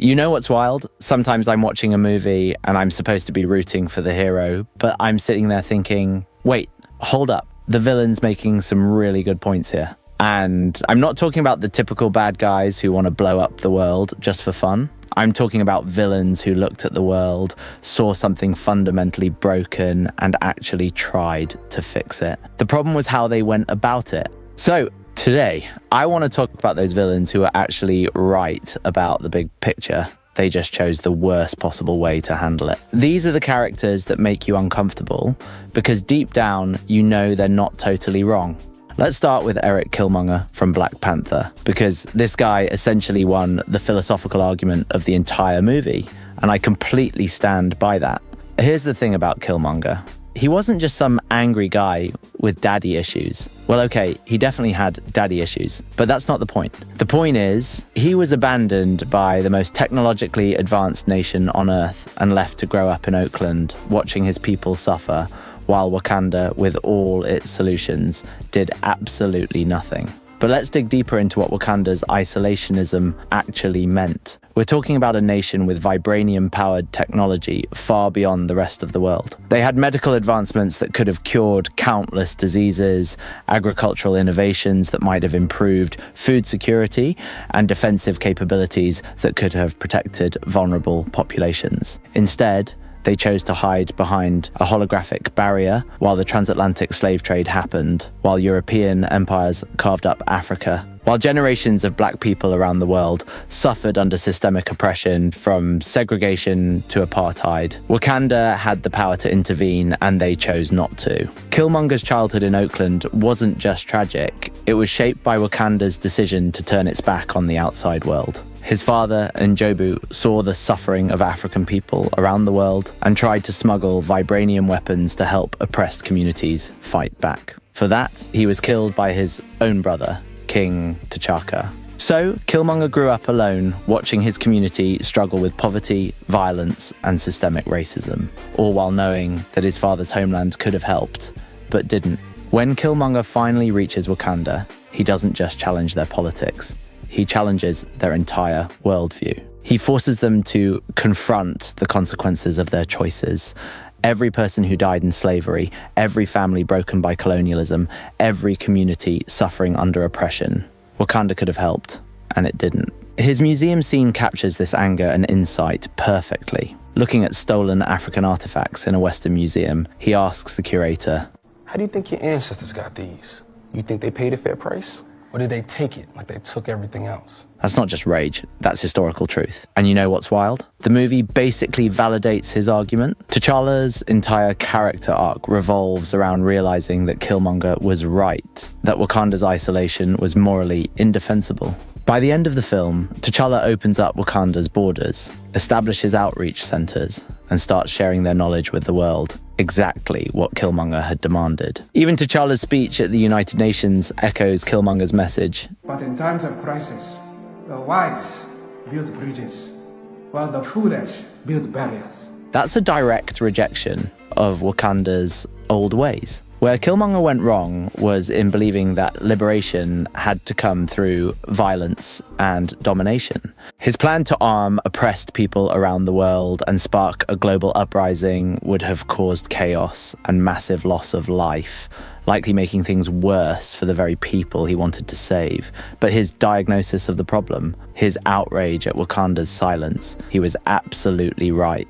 You know what's wild? Sometimes I'm watching a movie and I'm supposed to be rooting for the hero, but I'm sitting there thinking, wait, hold up. The villain's making some really good points here. And I'm not talking about the typical bad guys who want to blow up the world just for fun. I'm talking about villains who looked at the world, saw something fundamentally broken, and actually tried to fix it. The problem was how they went about it. So today, I want to talk about those villains who are actually right about the big picture. They just chose the worst possible way to handle it. These are the characters that make you uncomfortable because deep down, you know they're not totally wrong. Let's start with Eric Killmonger from Black Panther, because this guy essentially won the philosophical argument of the entire movie, and I completely stand by that. Here's the thing about Killmonger. He wasn't just some angry guy with daddy issues. Well, okay, he definitely had daddy issues, but that's not the point. The point is, he was abandoned by the most technologically advanced nation on Earth and left to grow up in Oakland, watching his people suffer, while Wakanda, with all its solutions, did absolutely nothing. But let's dig deeper into what Wakanda's isolationism actually meant. We're talking about a nation with vibranium-powered technology far beyond the rest of the world. They had medical advancements that could have cured countless diseases, agricultural innovations that might have improved food security, and defensive capabilities that could have protected vulnerable populations. Instead, they chose to hide behind a holographic barrier while the transatlantic slave trade happened, while European empires carved up Africa, while generations of black people around the world suffered under systemic oppression from segregation to apartheid. Wakanda had the power to intervene, and they chose not to. Killmonger's childhood in Oakland wasn't just tragic, it was shaped by Wakanda's decision to turn its back on the outside world. His father, Njobu, saw the suffering of African people around the world and tried to smuggle vibranium weapons to help oppressed communities fight back. For that, he was killed by his own brother, King T'Chaka. So, Killmonger grew up alone, watching his community struggle with poverty, violence, and systemic racism, all while knowing that his father's homeland could have helped, but didn't. When Killmonger finally reaches Wakanda, he doesn't just challenge their politics. He challenges their entire worldview. He forces them to confront the consequences of their choices. Every person who died in slavery, every family broken by colonialism, every community suffering under oppression. Wakanda could have helped, and it didn't. His museum scene captures this anger and insight perfectly. Looking at stolen African artifacts in a Western museum, he asks the curator, "How do you think your ancestors got these? You think they paid a fair price? Or did they take it like they took everything else?" That's not just rage, that's historical truth. And you know what's wild? The movie basically validates his argument. T'Challa's entire character arc revolves around realizing that Killmonger was right, that Wakanda's isolation was morally indefensible. By the end of the film, T'Challa opens up Wakanda's borders, establishes outreach centers, and starts sharing their knowledge with the world. Exactly what Killmonger had demanded. Even T'Challa's speech at the United Nations echoes Killmonger's message. But in times of crisis, the wise build bridges, while the foolish build barriers. That's a direct rejection of Wakanda's old ways. Where Killmonger went wrong was in believing that liberation had to come through violence and domination. His plan to arm oppressed people around the world and spark a global uprising would have caused chaos and massive loss of life, likely making things worse for the very people he wanted to save. But his diagnosis of the problem, his outrage at Wakanda's silence, he was absolutely right.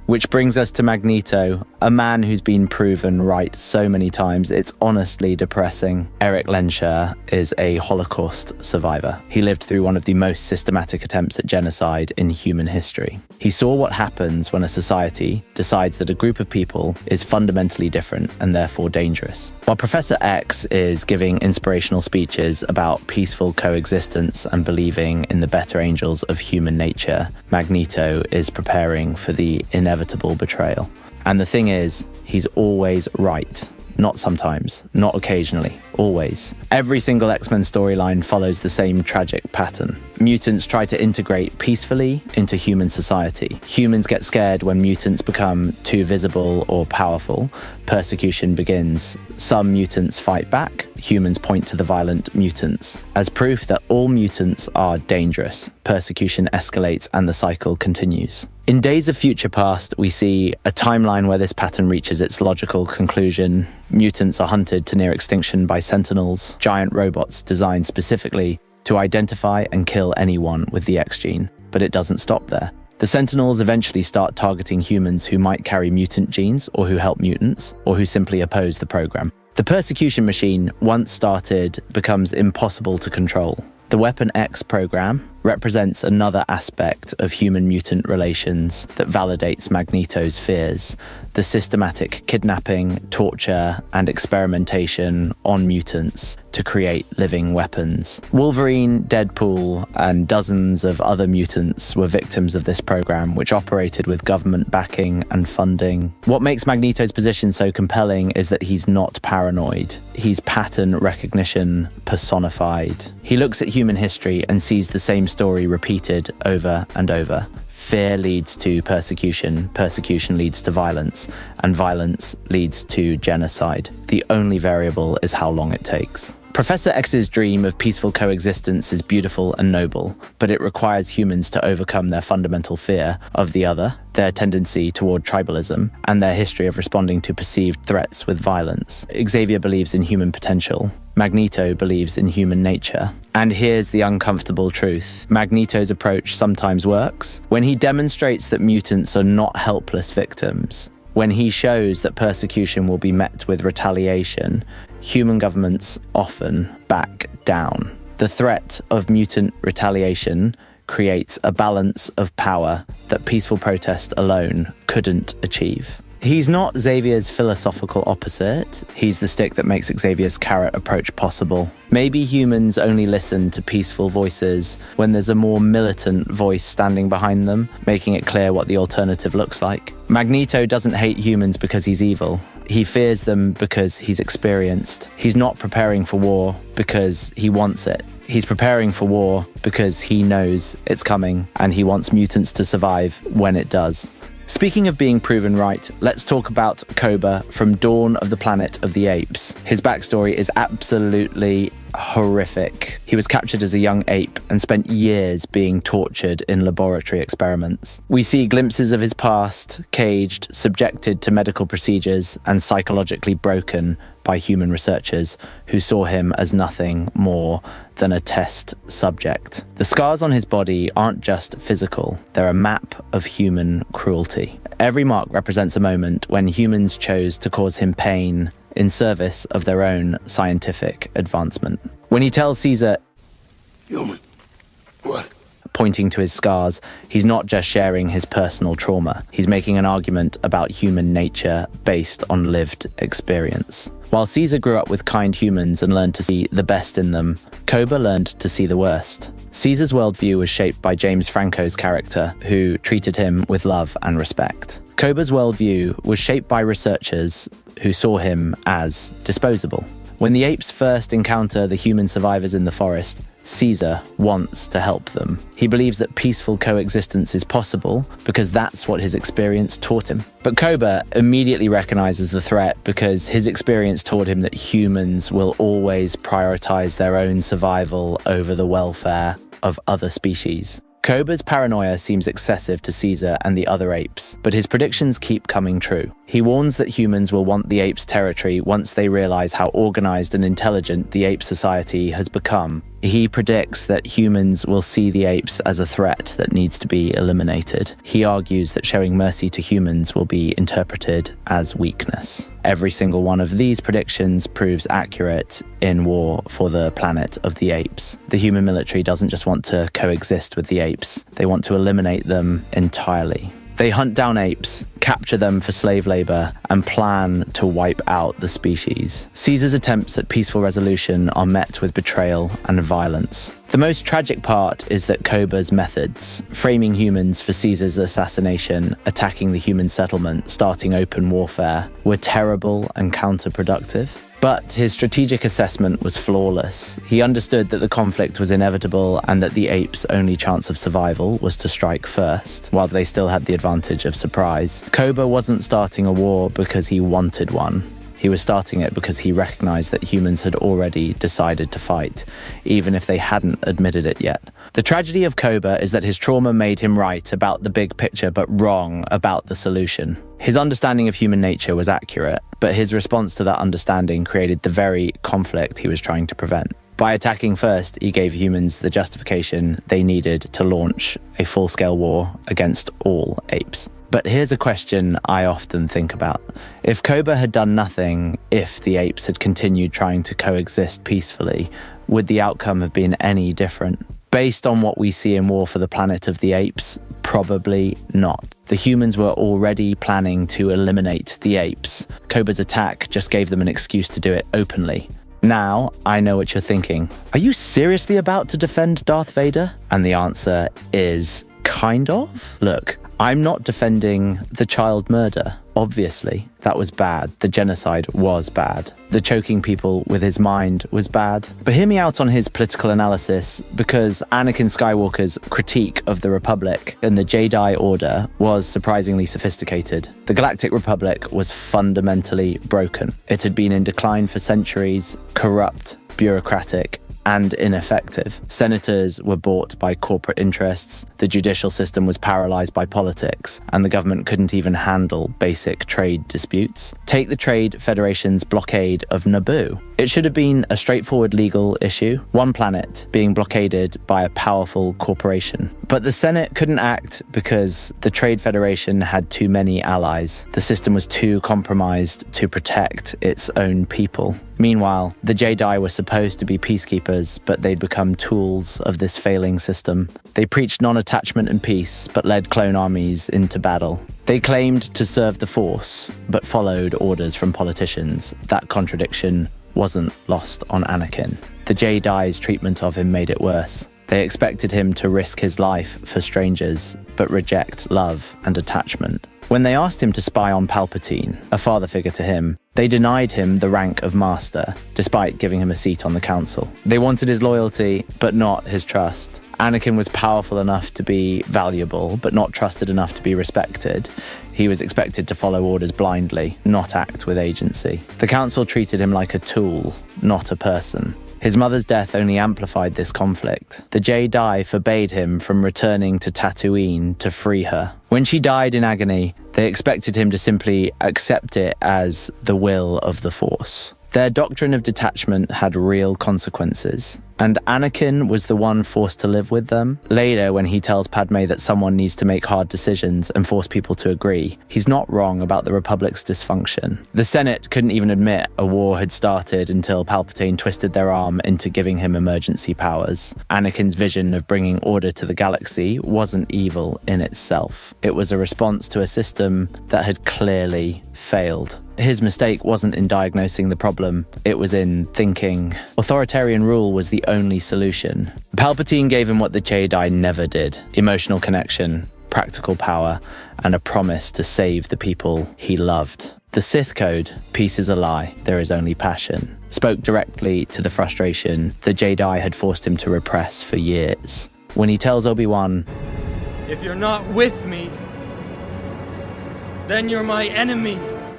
Which brings us to Magneto, a man who's been proven right so many times, it's honestly depressing. Eric Lensher is a Holocaust survivor. He lived through one of the most systematic attempts at genocide in human history. He saw what happens when a society decides that a group of people is fundamentally different and therefore dangerous. While Professor X is giving inspirational speeches about peaceful coexistence and believing in the better angels of human nature, Magneto is preparing for the inevitable betrayal. And the thing is, he's always right. Not sometimes, not occasionally, always. Every single X-Men storyline follows the same tragic pattern. Mutants try to integrate peacefully into human society. Humans get scared when mutants become too visible or powerful. Persecution begins. Some mutants fight back. Humans point to the violent mutants. As proof that all mutants are dangerous, persecution escalates and the cycle continues. In Days of Future Past, we see a timeline where this pattern reaches its logical conclusion. Mutants are hunted to near extinction by Sentinels, giant robots designed specifically to identify and kill anyone with the X gene. But it doesn't stop there. The Sentinels eventually start targeting humans who might carry mutant genes, or who help mutants, or who simply oppose the program. The persecution machine, once started, becomes impossible to control. The Weapon X program represents another aspect of human-mutant relations that validates Magneto's fears: the systematic kidnapping, torture, and experimentation on mutants to create living weapons. Wolverine, Deadpool, and dozens of other mutants were victims of this program, which operated with government backing and funding. What makes Magneto's position so compelling is that he's not paranoid. He's pattern recognition personified. He looks at human history and sees the same story repeated over and over. Fear leads to persecution, persecution leads to violence, and violence leads to genocide. The only variable is how long it takes. Professor X's dream of peaceful coexistence is beautiful and noble, but it requires humans to overcome their fundamental fear of the other, their tendency toward tribalism, and their history of responding to perceived threats with violence. Xavier believes in human potential. Magneto believes in human nature. And here's the uncomfortable truth. Magneto's approach sometimes works. When he demonstrates that mutants are not helpless victims, when he shows that persecution will be met with retaliation, human governments often back down. The threat of mutant retaliation creates a balance of power that peaceful protest alone couldn't achieve. He's not Xavier's philosophical opposite. He's the stick that makes Xavier's carrot approach possible. Maybe humans only listen to peaceful voices when there's a more militant voice standing behind them, making it clear what the alternative looks like. Magneto doesn't hate humans because he's evil. He fears them because he's experienced. He's not preparing for war because he wants it. He's preparing for war because he knows it's coming and he wants mutants to survive when it does. Speaking of being proven right, let's talk about Koba from Dawn of the Planet of the Apes. His backstory is absolutely horrific. He was captured as a young ape and spent years being tortured in laboratory experiments. We see glimpses of his past, caged, subjected to medical procedures, and psychologically broken by human researchers who saw him as nothing more than a test subject. The scars on his body aren't just physical, they're a map of human cruelty. Every mark represents a moment when humans chose to cause him pain in service of their own scientific advancement. When he tells Caesar, "Human, what?" pointing to his scars, he's not just sharing his personal trauma. He's making an argument about human nature based on lived experience. While Caesar grew up with kind humans and learned to see the best in them, Koba learned to see the worst. Caesar's worldview was shaped by James Franco's character, who treated him with love and respect. Koba's worldview was shaped by researchers who saw him as disposable. When the apes first encounter the human survivors in the forest, Caesar wants to help them. He believes that peaceful coexistence is possible because that's what his experience taught him. But Koba immediately recognizes the threat because his experience taught him that humans will always prioritize their own survival over the welfare of other species. Koba's paranoia seems excessive to Caesar and the other apes, but his predictions keep coming true. He warns that humans will want the apes' territory once they realize how organized and intelligent the ape society has become. He predicts that humans will see the apes as a threat that needs to be eliminated. He argues that showing mercy to humans will be interpreted as weakness. Every single one of these predictions proves accurate in War for the Planet of the Apes. The human military doesn't just want to coexist with the apes, they want to eliminate them entirely. They hunt down apes, capture them for slave labor, and plan to wipe out the species. Caesar's attempts at peaceful resolution are met with betrayal and violence. The most tragic part is that Koba's methods, framing humans for Caesar's assassination, attacking the human settlement, starting open warfare, were terrible and counterproductive. But his strategic assessment was flawless. He understood that the conflict was inevitable and that the apes' only chance of survival was to strike first, while they still had the advantage of surprise. Koba wasn't starting a war because he wanted one. He was starting it because he recognized that humans had already decided to fight, even if they hadn't admitted it yet. The tragedy of Koba is that his trauma made him right about the big picture but wrong about the solution. His understanding of human nature was accurate, but his response to that understanding created the very conflict he was trying to prevent. By attacking first, he gave humans the justification they needed to launch a full-scale war against all apes. But here's a question I often think about. If Koba had done nothing, if the apes had continued trying to coexist peacefully, would the outcome have been any different? Based on what we see in War for the Planet of the Apes, probably not. The humans were already planning to eliminate the apes. Koba's attack just gave them an excuse to do it openly. Now, I know what you're thinking. Are you seriously about to defend Darth Vader? And the answer is kind of. Look, I'm not defending the child murder. Obviously, that was bad. The genocide was bad. The choking people with his mind was bad. But hear me out on his political analysis, because Anakin Skywalker's critique of the Republic and the Jedi Order was surprisingly sophisticated. The Galactic Republic was fundamentally broken. It had been in decline for centuries, corrupt, bureaucratic, and ineffective. Senators were bought by corporate interests, the judicial system was paralyzed by politics, and the government couldn't even handle basic trade disputes. Take the Trade Federation's blockade of Naboo. It should have been a straightforward legal issue, one planet being blockaded by a powerful corporation. But the Senate couldn't act because the Trade Federation had too many allies. The system was too compromised to protect its own people. Meanwhile, the Jedi were supposed to be peacekeepers, but they'd become tools of this failing system. They preached non-attachment and peace, but led clone armies into battle. They claimed to serve the Force, but followed orders from politicians. That contradiction wasn't lost on Anakin. The Jedi's treatment of him made it worse. They expected him to risk his life for strangers, but reject love and attachment. When they asked him to spy on Palpatine, a father figure to him, they denied him the rank of master, despite giving him a seat on the council. They wanted his loyalty, but not his trust. Anakin was powerful enough to be valuable, but not trusted enough to be respected. He was expected to follow orders blindly, not act with agency. The council treated him like a tool, not a person. His mother's death only amplified this conflict. The Jedi forbade him from returning to Tatooine to free her. When she died in agony, they expected him to simply accept it as the will of the Force. Their doctrine of detachment had real consequences, and Anakin was the one forced to live with them. Later, when he tells Padme that someone needs to make hard decisions and force people to agree, he's not wrong about the Republic's dysfunction. The Senate couldn't even admit a war had started until Palpatine twisted their arm into giving him emergency powers. Anakin's vision of bringing order to the galaxy wasn't evil in itself. It was a response to a system that had clearly failed. His mistake wasn't in diagnosing the problem, it was in thinking authoritarian rule was the only solution. Palpatine gave him what the Jedi never did: emotional connection, practical power, and a promise to save the people he loved. The Sith code, peace is a lie, there is only passion, spoke directly to the frustration the Jedi had forced him to repress for years. When he tells Obi-Wan, "If you're not with me, then you're my enemy,"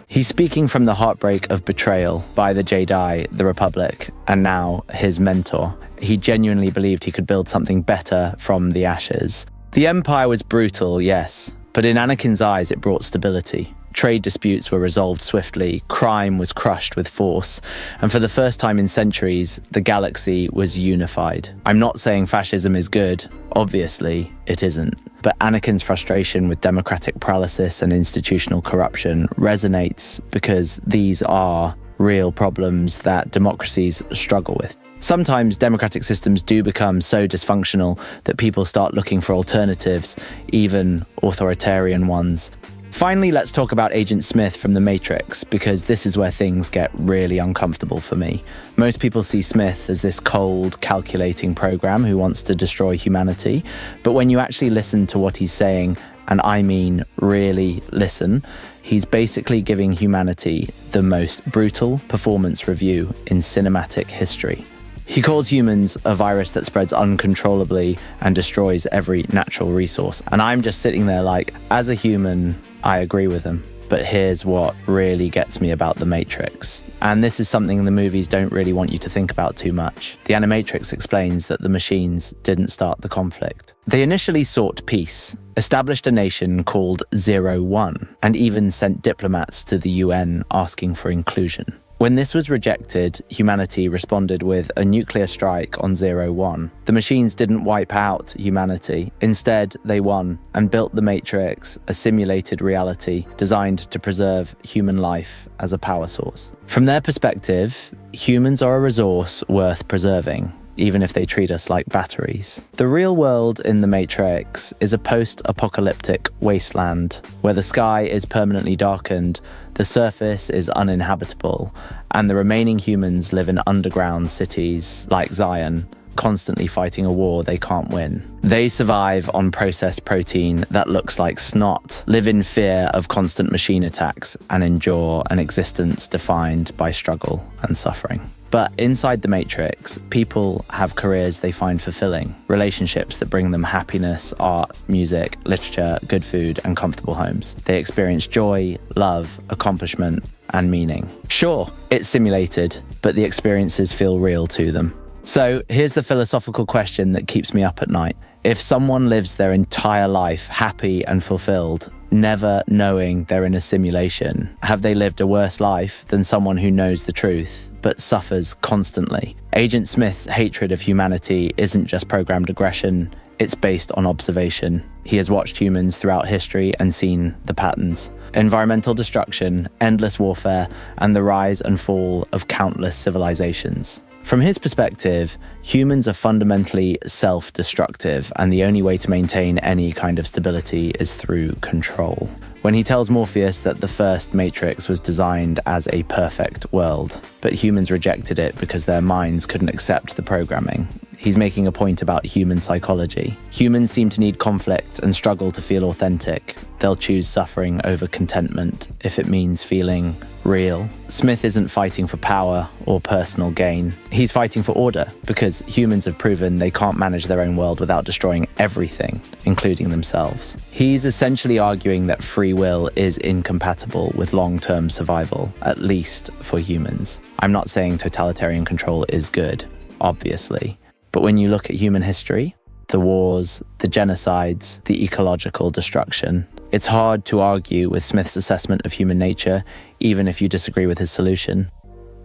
he's speaking from the heartbreak of betrayal by the Jedi, the Republic, and now his mentor. He genuinely believed he could build something better from the ashes. The Empire was brutal, yes, but in Anakin's eyes it brought stability. Trade disputes were resolved swiftly, crime was crushed with force, and for the first time in centuries, the galaxy was unified. I'm not saying fascism is good, obviously it isn't. But Anakin's frustration with democratic paralysis and institutional corruption resonates because these are real problems that democracies struggle with. Sometimes democratic systems do become so dysfunctional that people start looking for alternatives, even authoritarian ones. Finally, let's talk about Agent Smith from The Matrix, because this is where things get really uncomfortable for me. Most people see Smith as this cold, calculating program who wants to destroy humanity, but when you actually listen to what he's saying, and I mean really listen, he's basically giving humanity the most brutal performance review in cinematic history. He calls humans a virus that spreads uncontrollably and destroys every natural resource. And I'm just sitting there like, as a human, I agree with him. But here's what really gets me about The Matrix. And this is something the movies don't really want you to think about too much. The Animatrix explains that the machines didn't start the conflict. They initially sought peace, established a nation called 01, and even sent diplomats to the UN asking for inclusion. When this was rejected, humanity responded with a nuclear strike on 01. The machines didn't wipe out humanity. Instead, they won and built the Matrix, a simulated reality designed to preserve human life as a power source. From their perspective, humans are a resource worth preserving, even if they treat us like batteries. The real world in the Matrix is a post-apocalyptic wasteland where the sky is permanently darkened, the surface is uninhabitable, and the remaining humans live in underground cities like Zion, constantly fighting a war they can't win. They survive on processed protein that looks like snot, live in fear of constant machine attacks, and endure an existence defined by struggle and suffering. But inside the Matrix, people have careers they find fulfilling, relationships that bring them happiness, art, music, literature, good food, and comfortable homes. They experience joy, love, accomplishment, and meaning. Sure, it's simulated, but the experiences feel real to them. So here's the philosophical question that keeps me up at night. If someone lives their entire life happy and fulfilled, never knowing they're in a simulation, have they lived a worse life than someone who knows the truth but suffers constantly? Agent Smith's hatred of humanity isn't just programmed aggression, it's based on observation. He has watched humans throughout history and seen the patterns. Environmental destruction, endless warfare, and the rise and fall of countless civilizations. From his perspective, humans are fundamentally self-destructive, and the only way to maintain any kind of stability is through control. When he tells Morpheus that the first Matrix was designed as a perfect world, but humans rejected it because their minds couldn't accept the programming, he's making a point about human psychology. Humans seem to need conflict and struggle to feel authentic. They'll choose suffering over contentment if it means feeling real. Smith isn't fighting for power or personal gain. He's fighting for order because humans have proven they can't manage their own world without destroying everything, including themselves. He's essentially arguing that free will is incompatible with long-term survival, at least for humans. I'm not saying totalitarian control is good, obviously. But when you look at human history, the wars, the genocides, the ecological destruction, it's hard to argue with Smith's assessment of human nature, even if you disagree with his solution.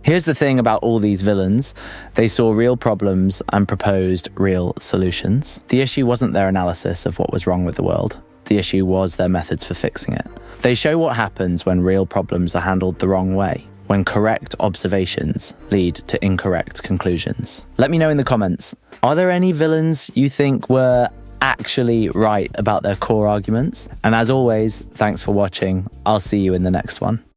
Here's the thing about all these villains. They saw real problems and proposed real solutions. The issue wasn't their analysis of what was wrong with the world. The issue was their methods for fixing it. They show what happens when real problems are handled the wrong way, when correct observations lead to incorrect conclusions. Let me know in the comments, are there any villains you think were actually right about their core arguments? And as always, thanks for watching. I'll see you in the next one.